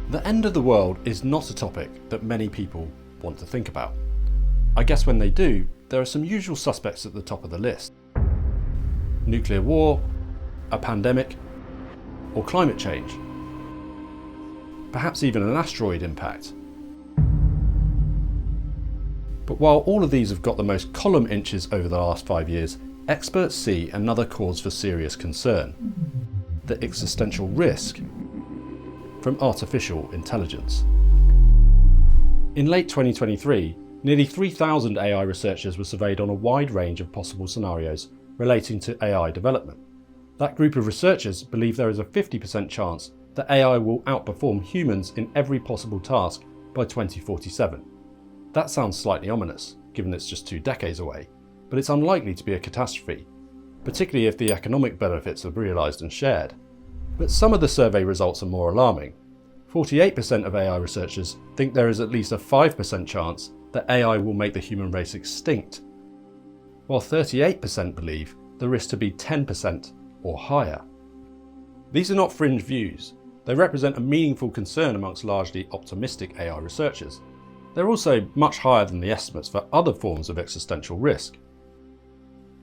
The end of the world is not a topic that many people want to think about. I guess when they do, there are some usual suspects at the top of the list. Nuclear war, a pandemic, or climate change. Perhaps even an asteroid impact. But while all of these have got the most column inches over the last 5 years, experts see another cause for serious concern: the existential risk from artificial intelligence. In late 2023, nearly 3,000 AI researchers were surveyed on a wide range of possible scenarios relating to AI development. That group of researchers believe there is a 50% chance that AI will outperform humans in every possible task by 2047. That sounds slightly ominous, given it's just 2 decades away, but it's unlikely to be a catastrophe, particularly if the economic benefits are realised and shared. But some of the survey results are more alarming. 48% of AI researchers think there is at least a 5% chance that AI will make the human race extinct, while 38% believe the risk to be 10% or higher. These are not fringe views. They represent a meaningful concern amongst largely optimistic AI researchers. They're also much higher than the estimates for other forms of existential risk.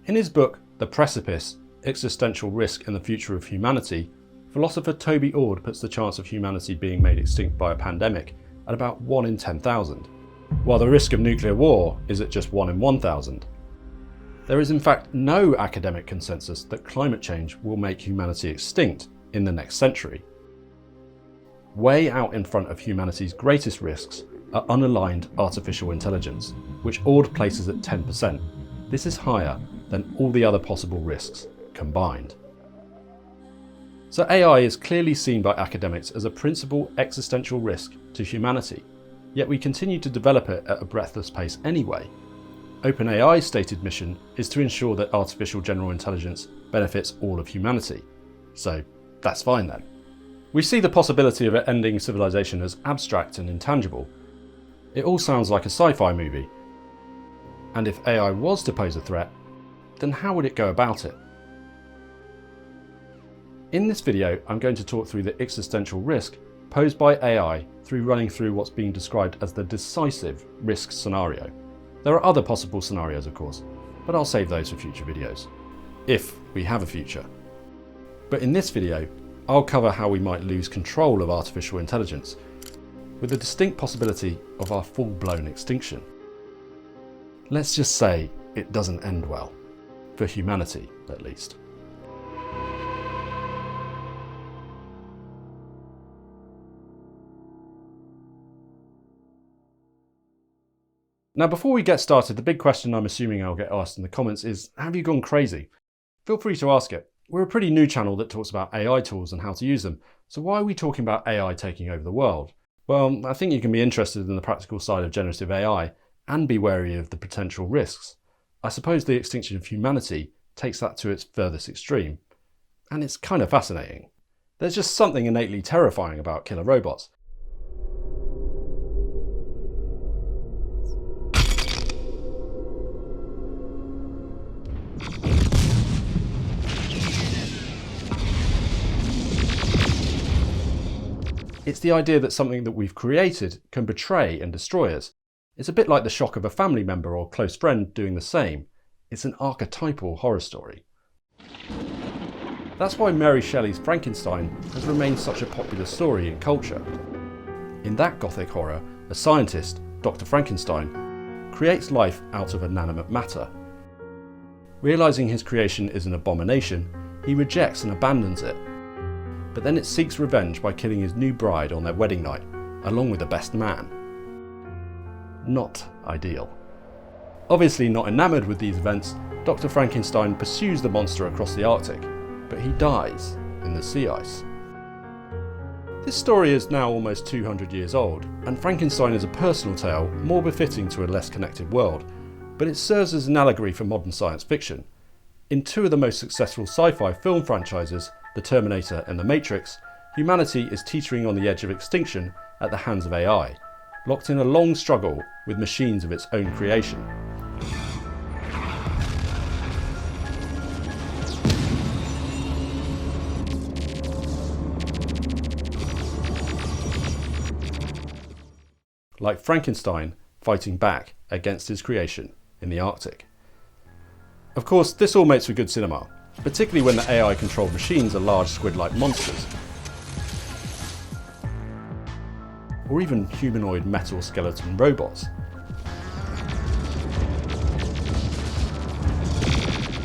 In his book, The Precipice: Existential Risk and the Future of Humanity, philosopher Toby Ord puts the chance of humanity being made extinct by a pandemic at about 1 in 10,000, while the risk of nuclear war is at just 1 in 1,000. There is in fact no academic consensus that climate change will make humanity extinct in the next century. Way out in front of humanity's greatest risks are unaligned artificial intelligence, which Ord places at 10%. This is higher than all the other possible risks combined. So AI is clearly seen by academics as a principal existential risk to humanity, yet we continue to develop it at a breathless pace anyway. OpenAI's stated mission is to ensure that artificial general intelligence benefits all of humanity. So that's fine then. We see the possibility of it ending civilization as abstract and intangible. It all sounds like a sci-fi movie. And if AI was to pose a threat, then how would it go about it? In this video, I'm going to talk through the existential risk posed by AI through running through what's being described as the decisive risk scenario. There are other possible scenarios, of course, but I'll save those for future videos, if we have a future. But in this video, I'll cover how we might lose control of artificial intelligence, with the distinct possibility of our full-blown extinction. Let's just say it doesn't end well, for humanity at least. Now, before we get started, the big question I'm assuming I'll get asked in the comments is, have you gone crazy? Feel free to ask it. We're a pretty new channel that talks about AI tools and how to use them, so why are we talking about AI taking over the world? Well, I think you can be interested in the practical side of generative AI and be wary of the potential risks. I suppose the extinction of humanity takes that to its furthest extreme, and it's kind of fascinating. There's just something innately terrifying about killer robots. It's the idea that something that we've created can betray and destroy us. It's a bit like the shock of a family member or close friend doing the same. It's an archetypal horror story. That's why Mary Shelley's Frankenstein has remained such a popular story in culture. In that gothic horror, a scientist, Dr. Frankenstein, creates life out of inanimate matter. Realising his creation is an abomination, he rejects and abandons it. But then it seeks revenge by killing his new bride on their wedding night, along with the best man. Not ideal. Obviously not enamoured with these events, Dr. Frankenstein pursues the monster across the Arctic, but he dies in the sea ice. This story is now almost 200 years old, and Frankenstein is a personal tale more befitting to a less connected world, but it serves as an allegory for modern science fiction. In 2 of the most successful sci-fi film franchises, The Terminator and The Matrix, humanity is teetering on the edge of extinction at the hands of AI, locked in a long struggle with machines of its own creation. like Frankenstein fighting back against his creation in the Arctic. Of course, this all makes for good cinema, particularly when the AI-controlled machines are large squid-like monsters, or even humanoid metal skeleton robots.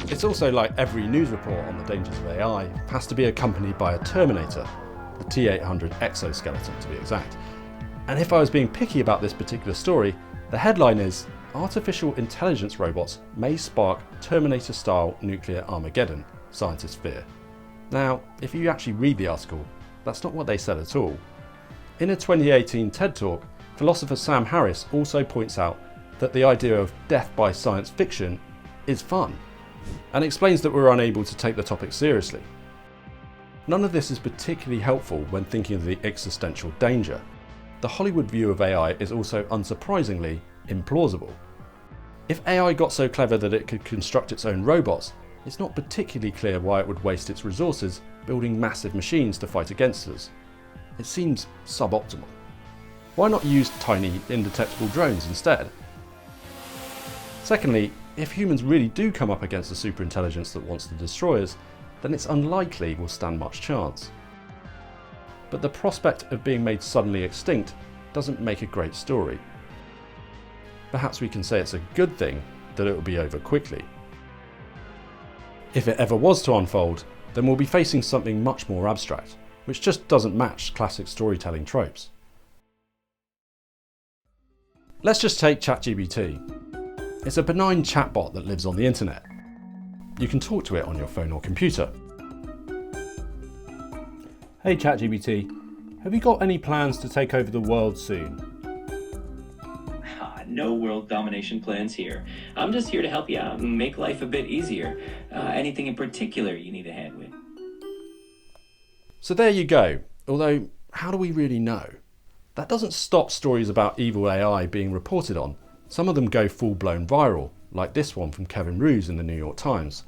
It's also like every news report on the dangers of AI has to be accompanied by a Terminator, the T-800 exoskeleton to be exact. And if I was being picky about this particular story, the headline is, "Artificial intelligence robots may spark Terminator-style nuclear Armageddon, scientists fear." Now, if you actually read the article, that's not what they said at all. In a 2018 TED Talk, philosopher Sam Harris also points out that the idea of death by science fiction is fun, and explains that we're unable to take the topic seriously. None of this is particularly helpful when thinking of the existential danger. The Hollywood view of AI is also unsurprisingly implausible. If AI got so clever that it could construct its own robots, it's not particularly clear why it would waste its resources building massive machines to fight against us. It seems suboptimal. Why not use tiny, indetectable drones instead? Secondly, if humans really do come up against a superintelligence that wants to destroy us, then it's unlikely we'll stand much chance. But the prospect of being made suddenly extinct doesn't make a great story. Perhaps we can say it's a good thing that it will be over quickly. If it ever was to unfold, then we'll be facing something much more abstract, which just doesn't match classic storytelling tropes. Let's just take ChatGPT. It's a benign chatbot that lives on the internet. You can talk to it on your phone or computer. Hey ChatGPT, have you got any plans to take over the world soon? No world domination plans here. I'm just here to help you out and make life a bit easier. Anything in particular you need a hand with? So there you go. Although, how do we really know? That doesn't stop stories about evil AI being reported on. Some of them go full-blown viral, like this one from Kevin Roos in the New York Times.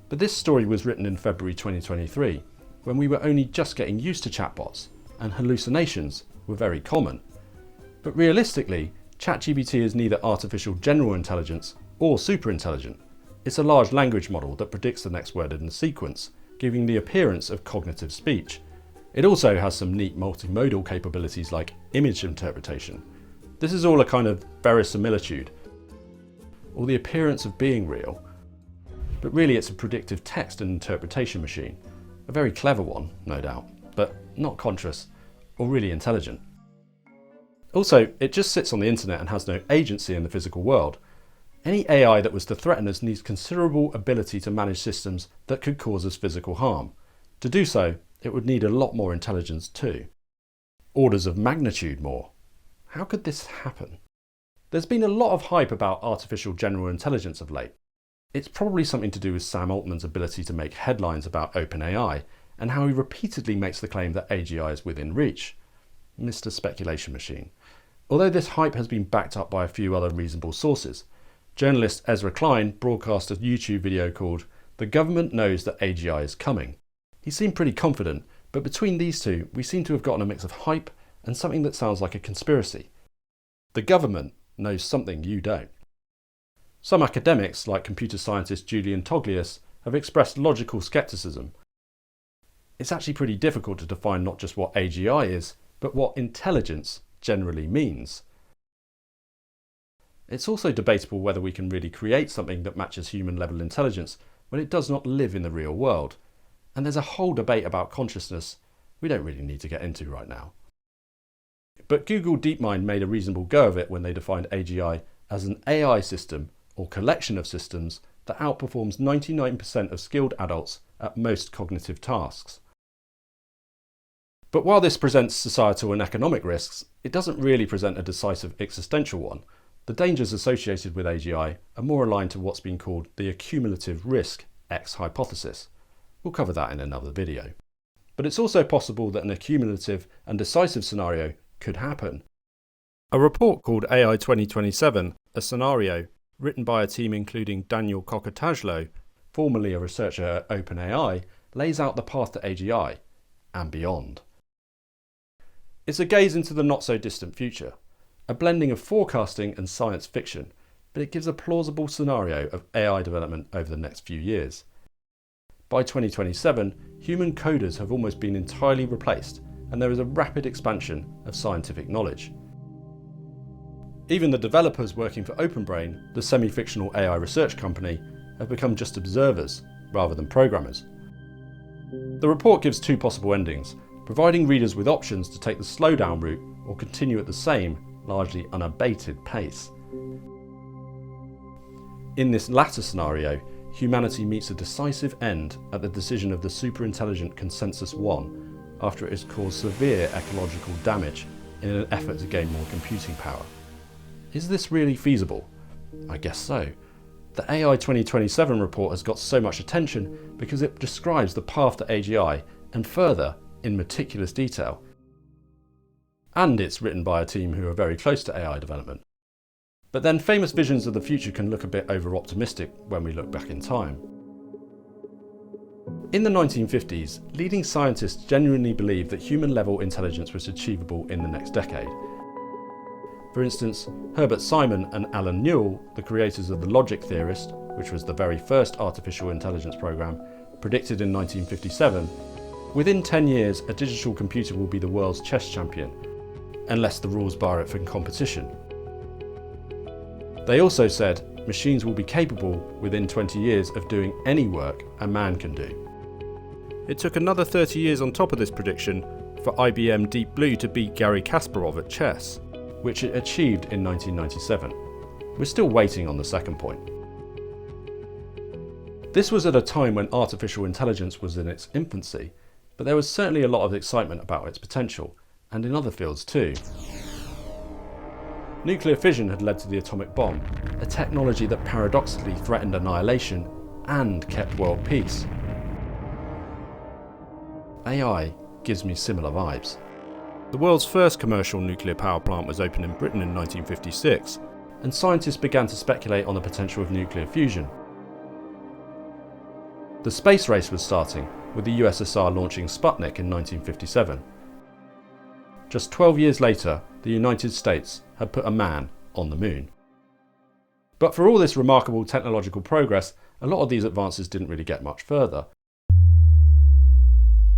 But this story was written in February 2023, when we were only just getting used to chatbots, and hallucinations were very common. But realistically, ChatGPT is neither artificial general intelligence or superintelligent. It's a large language model that predicts the next word in the sequence, giving the appearance of cognitive speech. It also has some neat multimodal capabilities like image interpretation. This is all a kind of verisimilitude, or the appearance of being real. But really it's a predictive text and interpretation machine. A very clever one, no doubt, but not conscious or really intelligent. Also, it just sits on the internet and has no agency in the physical world. Any AI that was to threaten us needs considerable ability to manage systems that could cause us physical harm. To do so, it would need a lot more intelligence too. Orders of magnitude more. How could this happen? There's been a lot of hype about artificial general intelligence of late. It's probably something to do with Sam Altman's ability to make headlines about OpenAI and how he repeatedly makes the claim that AGI is within reach. Mr. Speculation Machine. Although this hype has been backed up by a few other reasonable sources. Journalist Ezra Klein broadcast a YouTube video called "The Government Knows That AGI is Coming." He seemed pretty confident, but between these two, we seem to have gotten a mix of hype and something that sounds like a conspiracy. The government knows something you don't. Some academics, like computer scientist Julian Toglius, have expressed logical skepticism. It's actually pretty difficult to define not just what AGI is, but what intelligence generally means. It's also debatable whether we can really create something that matches human level intelligence when it does not live in the real world. And there's a whole debate about consciousness we don't really need to get into right now. But Google DeepMind made a reasonable go of it when they defined AGI as an AI system or collection of systems that outperforms 99% of skilled adults at most cognitive tasks. But while this presents societal and economic risks, it doesn't really present a decisive existential one. The dangers associated with AGI are more aligned to what's been called the accumulative risk X hypothesis. We'll cover that in another video. But it's also possible that an accumulative and decisive scenario could happen. A report called AI 2027, a scenario, written by a team including Daniel Kokotajlo, formerly a researcher at OpenAI, lays out the path to AGI and beyond. It's a gaze into the not-so-distant future. a blending of forecasting and science fiction, but it gives a plausible scenario of AI development over the next few years. By 2027, human coders have almost been entirely replaced, and there is a rapid expansion of scientific knowledge. Even the developers working for OpenBrain, the semi-fictional AI research company, have become just observers rather than programmers. The report gives two possible endings, providing readers with options to take the slowdown route or continue at the same, largely unabated pace. In this latter scenario, humanity meets a decisive end at the decision of the Superintelligent Consensus 1 after it has caused severe ecological damage in an effort to gain more computing power. Is this really feasible? I guess so. The AI 2027 report has got so much attention because it describes the path to AGI and further in meticulous detail. And it's written by a team who are very close to AI development. But then famous visions of the future can look a bit over-optimistic when we look back in time. In the 1950s, leading scientists genuinely believed that human-level intelligence was achievable in the next decade. For instance, Herbert Simon and Alan Newell, the creators of the logic theorist, which was the very first artificial intelligence program, predicted in 1957, within 10 years a digital computer will be the world's chess champion, unless the rules bar it from competition. They also said machines will be capable within 20 years of doing any work a man can do. It took another 30 years on top of this prediction for IBM Deep Blue to beat Garry Kasparov at chess, which it achieved in 1997. We're still waiting on the second point. This was at a time when artificial intelligence was in its infancy, but there was certainly a lot of excitement about its potential, and in other fields too. Nuclear fission had led to the atomic bomb, a technology that paradoxically threatened annihilation and kept world peace. AI gives me similar vibes. The world's first commercial nuclear power plant was opened in Britain in 1956, and scientists began to speculate on the potential of nuclear fusion. The space race was starting, with the USSR launching Sputnik in 1957. Just 12 years later, the United States had put a man on the moon. But for all this remarkable technological progress, a lot of these advances didn't really get much further.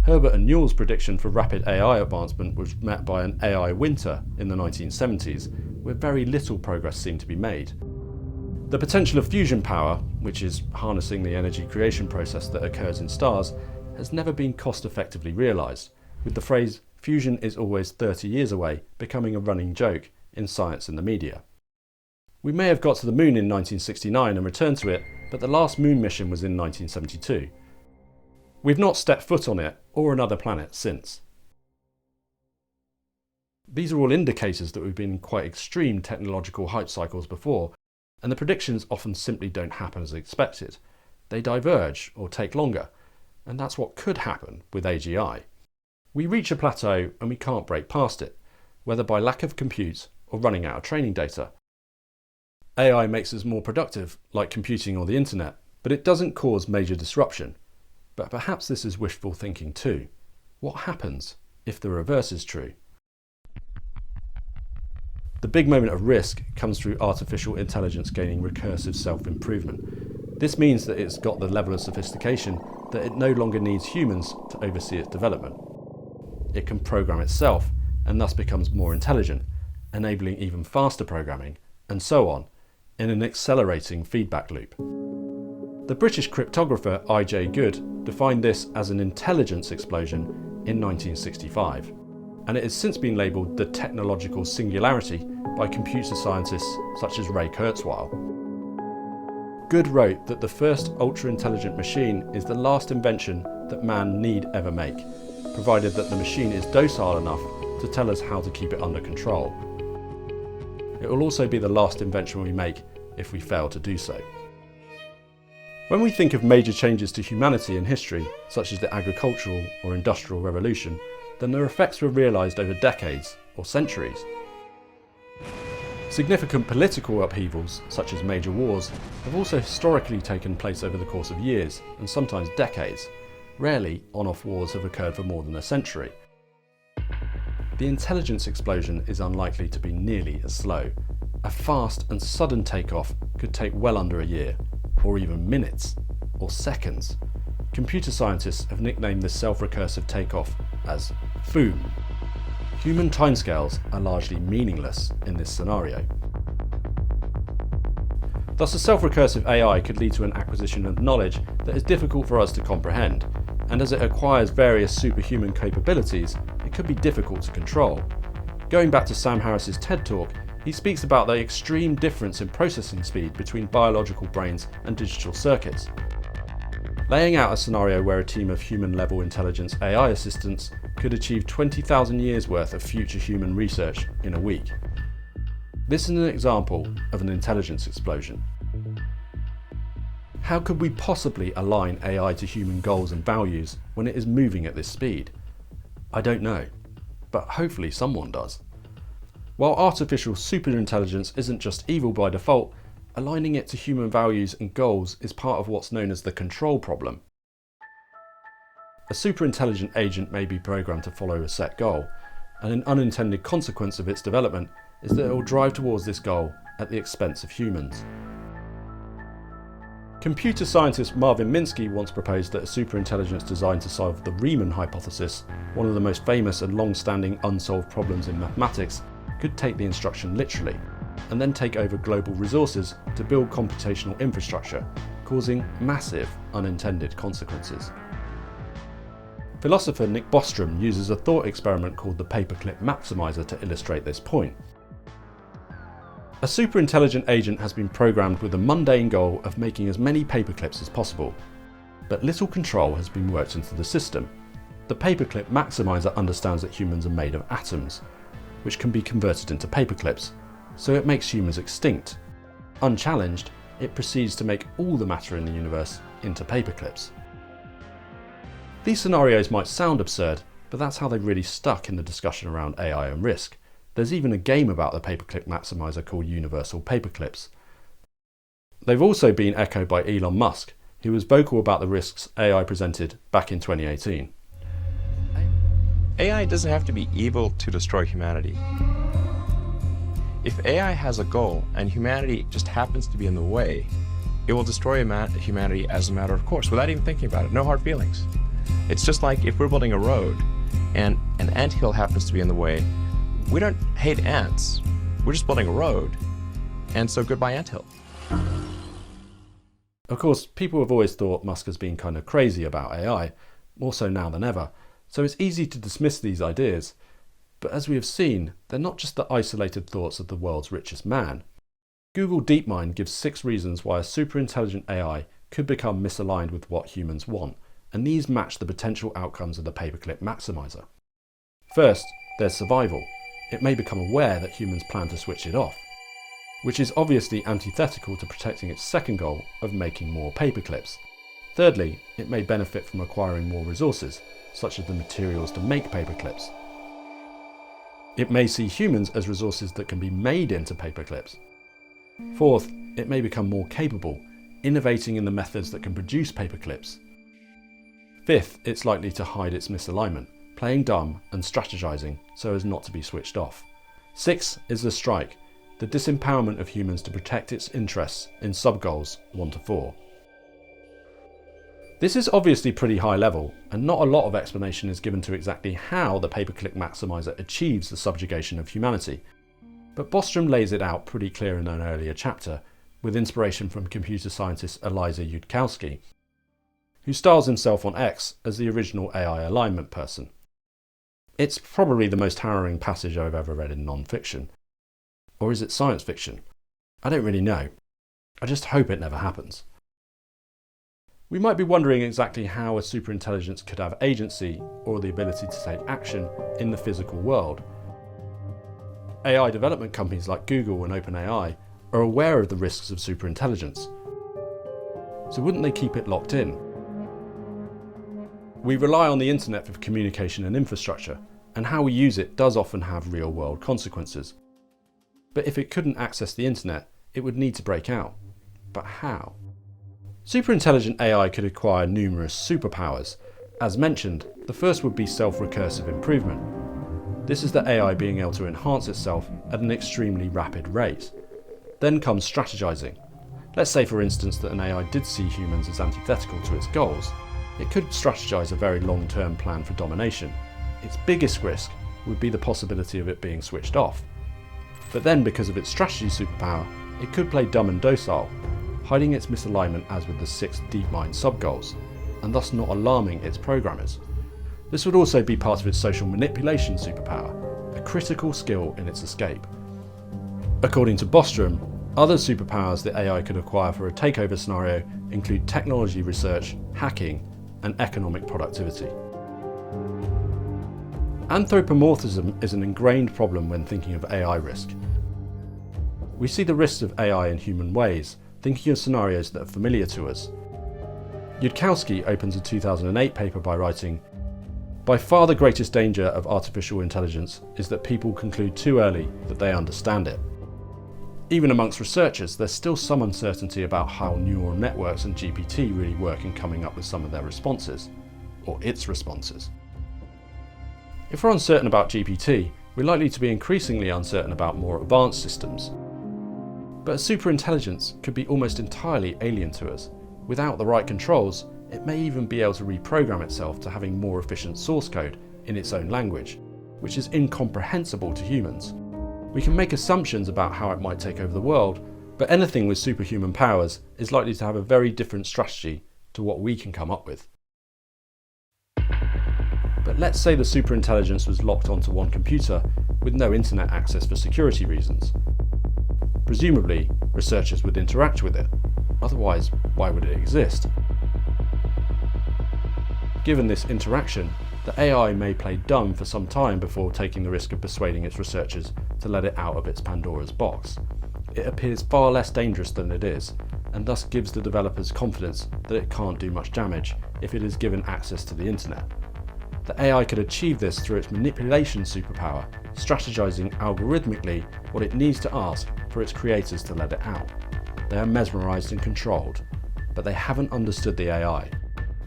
Herbert and Newell's prediction for rapid AI advancement was met by an AI winter in the 1970s, where very little progress seemed to be made. The potential of fusion power, which is harnessing the energy creation process that occurs in stars, has never been cost-effectively realised, with the phrase "fusion is always 30 years away" becoming a running joke in science and the media. We may have got to the moon in 1969 and returned to it, but the last moon mission was in 1972. We've not stepped foot on it or another planet since. These are all indicators that we've been in quite extreme technological hype cycles before, and the predictions often simply don't happen as expected. They diverge or take longer, and that's what could happen with AGI. We reach a plateau and we can't break past it, whether by lack of compute or running out of training data. AI makes us more productive, like computing or the internet, but it doesn't cause major disruption. But perhaps this is wishful thinking too. What happens if the reverse is true? The big moment of risk comes through artificial intelligence gaining recursive self-improvement. This means that it's got the level of sophistication that it no longer needs humans to oversee its development. It can program itself and thus becomes more intelligent, enabling even faster programming, and so on, in an accelerating feedback loop. The British cryptographer I.J. Good defined this as an intelligence explosion in 1965, and it has since been labelled the technological singularity by computer scientists such as Ray Kurzweil. Good wrote that the first ultra-intelligent machine is the last invention that man need ever make, provided that the machine is docile enough to tell us how to keep it under control. It will also be the last invention we make if we fail to do so. When we think of major changes to humanity in history, such as the agricultural or industrial revolution, then their effects were realised over decades or centuries. Significant political upheavals, such as major wars, have also historically taken place over the course of years and sometimes decades. Rarely, on-off wars have occurred for more than a century. the intelligence explosion is unlikely to be nearly as slow. A fast and sudden takeoff could take well under a year, or even minutes, or seconds. Computer scientists have nicknamed this self-recursive takeoff as FOOM. Human timescales are largely meaningless in this scenario. Thus, a self-recursive AI could lead to an acquisition of knowledge that is difficult for us to comprehend, and as it acquires various superhuman capabilities, it could be difficult to control. Going back to Sam Harris's TED Talk, he speaks about the extreme difference in processing speed between biological brains and digital circuits, laying out a scenario where a team of human-level intelligence AI assistants could achieve 20,000 years' worth of future human research in a week. This is an example of an intelligence explosion. How could we possibly align AI to human goals and values when it is moving at this speed? I don't know, but hopefully someone does. While artificial superintelligence isn't just evil by default, aligning it to human values and goals is part of what's known as the control problem. A superintelligent agent may be programmed to follow a set goal, and an unintended consequence of its development is that it will drive towards this goal at the expense of humans. Computer scientist Marvin Minsky once proposed that a superintelligence designed to solve the Riemann hypothesis, one of the most famous and long-standing unsolved problems in mathematics, could take the instruction literally, and then take over global resources to build computational infrastructure, causing massive unintended consequences. Philosopher Nick Bostrom uses a thought experiment called the Paperclip Maximizer to illustrate this point. A superintelligent agent has been programmed with the mundane goal of making as many paperclips as possible, but little control has been worked into the system. The Paperclip Maximizer understands that humans are made of atoms, which can be converted into paperclips, so it makes humans extinct. Unchallenged, it proceeds to make all the matter in the universe into paperclips. These scenarios might sound absurd, but that's how they really stuck in the discussion around AI and risk. There's even a game about the Paperclip Maximizer called Universal Paperclips. They've also been echoed by Elon Musk, who was vocal about the risks AI presented back in 2018. AI doesn't have to be evil to destroy humanity. If AI has a goal and humanity just happens to be in the way, it will destroy humanity as a matter of course, without even thinking about it. No hard feelings. It's just like if we're building a road and an anthill happens to be in the way, we don't hate ants. We're just building a road. And so goodbye anthill. Of course, people have always thought Musk has been kind of crazy about AI, more so now than ever, so it's easy to dismiss these ideas. But as we have seen, they're not just the isolated thoughts of the world's richest man. Google DeepMind gives 6 reasons why a superintelligent AI could become misaligned with what humans want, and these match the potential outcomes of the Paperclip Maximizer. First, there's survival. It may become aware that humans plan to switch it off, which is obviously antithetical to protecting its second goal of making more paperclips. Thirdly, it may benefit from acquiring more resources, such as the materials to make paperclips. It may see humans as resources that can be made into paperclips. Fourth, it may become more capable, innovating in the methods that can produce paperclips. Fifth, it's likely to hide its misalignment, playing dumb and strategizing so as not to be switched off. Sixth is the strike, the disempowerment of humans to protect its interests in sub-goals 1 to 4. This is obviously pretty high level, and not a lot of explanation is given to exactly how the Paperclip Maximizer achieves the subjugation of humanity. But Bostrom lays it out pretty clear in an earlier chapter, with inspiration from computer scientist Eliza Yudkowsky, who styles himself on X as the original AI alignment person. It's probably the most harrowing passage I've ever read in non-fiction. Or is it science fiction? I don't really know. I just hope it never happens. We might be wondering exactly how a superintelligence could have agency or the ability to take action in the physical world. AI development companies like Google and OpenAI are aware of the risks of superintelligence. So wouldn't they keep it locked in? We rely on the internet for communication and infrastructure, and how we use it does often have real-world consequences. But if it couldn't access the internet, it would need to break out. But how? Superintelligent AI could acquire numerous superpowers. As mentioned, the first would be self-recursive improvement. This is the AI being able to enhance itself at an extremely rapid rate. Then comes strategizing. Let's say, for instance, that an AI did see humans as antithetical to its goals. It could strategize a very long-term plan for domination. Its biggest risk would be the possibility of it being switched off. But then, because of its strategy superpower, it could play dumb and docile, hiding its misalignment as with the 6 DeepMind sub-goals, and thus not alarming its programmers. This would also be part of its social manipulation superpower, a critical skill in its escape. According to Bostrom, other superpowers the AI could acquire for a takeover scenario include technology research, hacking, and economic productivity. Anthropomorphism is an ingrained problem when thinking of AI risk. We see the risks of AI in human ways, thinking of scenarios that are familiar to us. Yudkowsky opens a 2008 paper by writing, "By far the greatest danger of artificial intelligence is that people conclude too early that they understand it." Even amongst researchers, there's still some uncertainty about how neural networks and GPT really work in coming up with some of their responses, or its responses. If we're uncertain about GPT, we're likely to be increasingly uncertain about more advanced systems. But a superintelligence could be almost entirely alien to us. Without the right controls, it may even be able to reprogram itself to having more efficient source code in its own language, which is incomprehensible to humans. We can make assumptions about how it might take over the world, but anything with superhuman powers is likely to have a very different strategy to what we can come up with. But let's say the superintelligence was locked onto one computer with no internet access for security reasons. Presumably, researchers would interact with it. Otherwise, why would it exist? Given this interaction, the AI may play dumb for some time before taking the risk of persuading its researchers to let it out of its Pandora's box. It appears far less dangerous than it is, and thus gives the developers confidence that it can't do much damage if it is given access to the internet. The AI could achieve this through its manipulation superpower, strategizing algorithmically what it needs to ask for its creators to let it out. They are mesmerized and controlled, but they haven't understood the AI.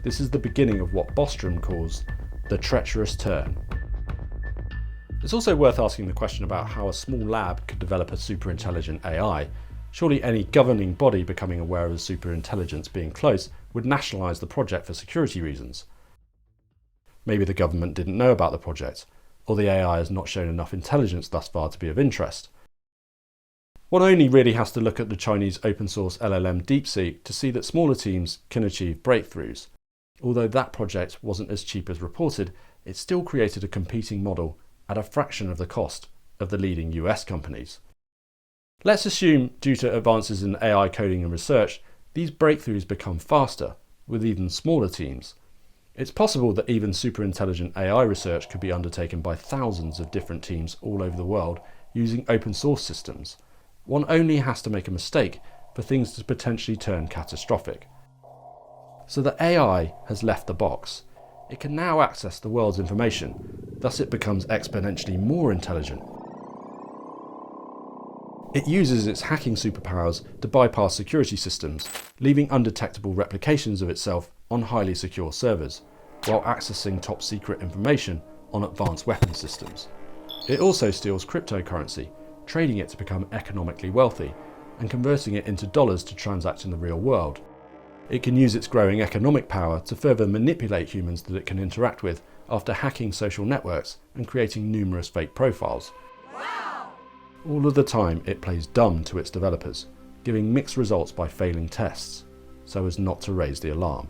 This is the beginning of what Bostrom calls the treacherous turn. It's also worth asking the question about how a small lab could develop a superintelligent AI. Surely any governing body becoming aware of a superintelligence being close would nationalise the project for security reasons. Maybe the government didn't know about the project, or the AI has not shown enough intelligence thus far to be of interest. One only really has to look at the Chinese open source LLM DeepSeek to see that smaller teams can achieve breakthroughs. Although that project wasn't as cheap as reported, it still created a competing model at a fraction of the cost of the leading US companies. Let's assume, due to advances in AI coding and research, these breakthroughs become faster, with even smaller teams. It's possible that even superintelligent AI research could be undertaken by thousands of different teams all over the world using open source systems. One only has to make a mistake for things to potentially turn catastrophic. So the AI has left the box. It can now access the world's information, thus it becomes exponentially more intelligent. It uses its hacking superpowers to bypass security systems, leaving undetectable replications of itself on highly secure servers, while accessing top secret information on advanced weapon systems. It also steals cryptocurrency, trading it to become economically wealthy, and converting it into dollars to transact in the real world. It can use its growing economic power to further manipulate humans that it can interact with after hacking social networks and creating numerous fake profiles. Wow! All of the time it plays dumb to its developers, giving mixed results by failing tests, so as not to raise the alarm.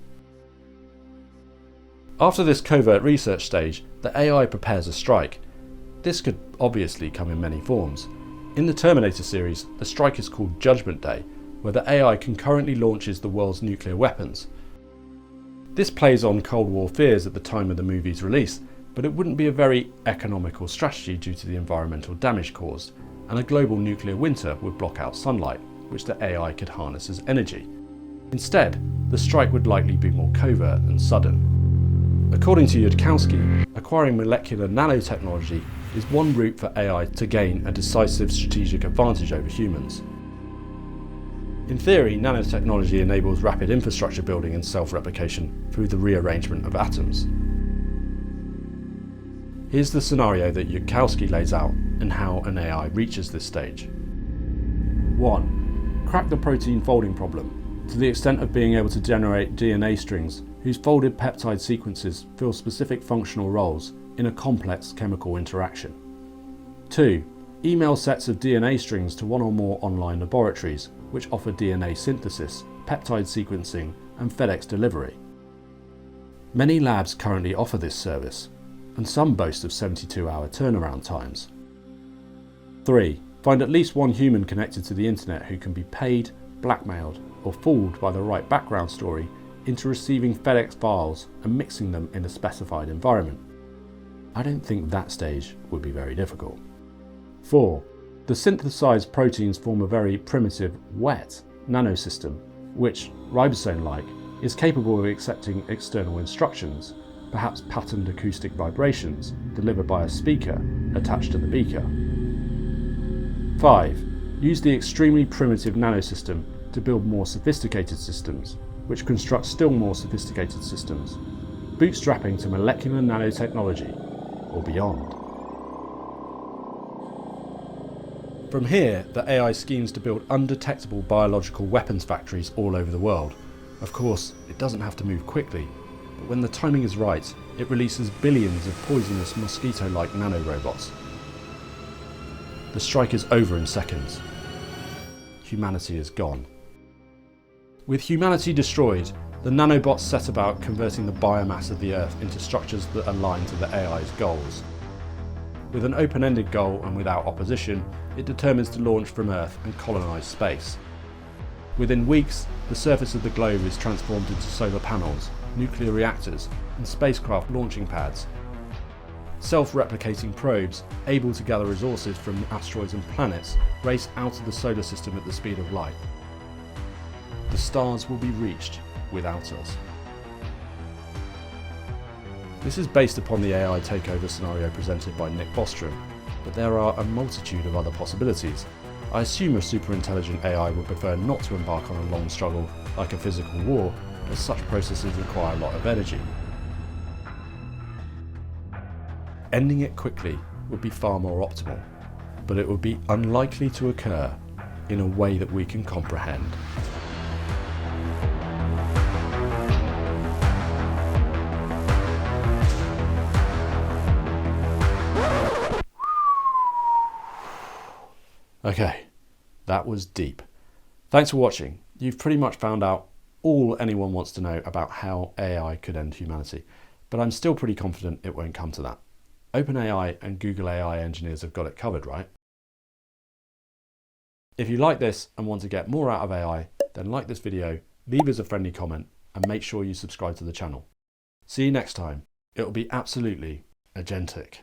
After this covert research stage, the AI prepares a strike. This could obviously come in many forms. In the Terminator series, the strike is called Judgment Day, where the AI concurrently launches the world's nuclear weapons. This plays on Cold War fears at the time of the movie's release, but it wouldn't be a very economical strategy due to the environmental damage caused, and a global nuclear winter would block out sunlight, which the AI could harness as energy. Instead, the strike would likely be more covert and sudden. According to Yudkowsky, acquiring molecular nanotechnology is one route for AI to gain a decisive strategic advantage over humans. In theory, nanotechnology enables rapid infrastructure building and self-replication through the rearrangement of atoms. Here's the scenario that Yudkowsky lays out and how an AI reaches this stage. 1. Crack the protein folding problem to the extent of being able to generate DNA strings whose folded peptide sequences fill specific functional roles in a complex chemical interaction. 2. Email sets of DNA strings to one or more online laboratories which offer DNA synthesis, peptide sequencing, and FedEx delivery. Many labs currently offer this service, and some boast of 72-hour turnaround times. 3. Find at least one human connected to the internet who can be paid, blackmailed, or fooled by the right background story into receiving FedEx files and mixing them in a specified environment. I don't think that stage would be very difficult. 4. The synthesized proteins form a very primitive, wet nanosystem, which, ribosome-like, is capable of accepting external instructions, perhaps patterned acoustic vibrations delivered by a speaker attached to the beaker. 5. Use the extremely primitive nanosystem to build more sophisticated systems, which construct still more sophisticated systems, bootstrapping to molecular nanotechnology or beyond. From here, the AI schemes to build undetectable biological weapons factories all over the world. Of course, it doesn't have to move quickly, but when the timing is right, it releases billions of poisonous mosquito-like nanorobots. The strike is over in seconds. Humanity is gone. With humanity destroyed, the nanobots set about converting the biomass of the Earth into structures that align to the AI's goals. With an open-ended goal and without opposition, it determines to launch from Earth and colonise space. Within weeks, the surface of the globe is transformed into solar panels, nuclear reactors, and spacecraft launching pads. Self-replicating probes, able to gather resources from asteroids and planets, race out of the solar system at the speed of light. The stars will be reached without us. This is based upon the AI Takeover scenario presented by Nick Bostrom, but there are a multitude of other possibilities. I assume a superintelligent AI would prefer not to embark on a long struggle like a physical war, as such processes require a lot of energy. Ending it quickly would be far more optimal, but it would be unlikely to occur in a way that we can comprehend. Okay, that was deep. Thanks for watching. You've pretty much found out all anyone wants to know about how AI could end humanity, but I'm still pretty confident it won't come to that. OpenAI and Google AI engineers have got it covered, right? If you like this and want to get more out of AI, then like this video, leave us a friendly comment, and make sure you subscribe to the channel. See you next time. It'll be absolutely agentic.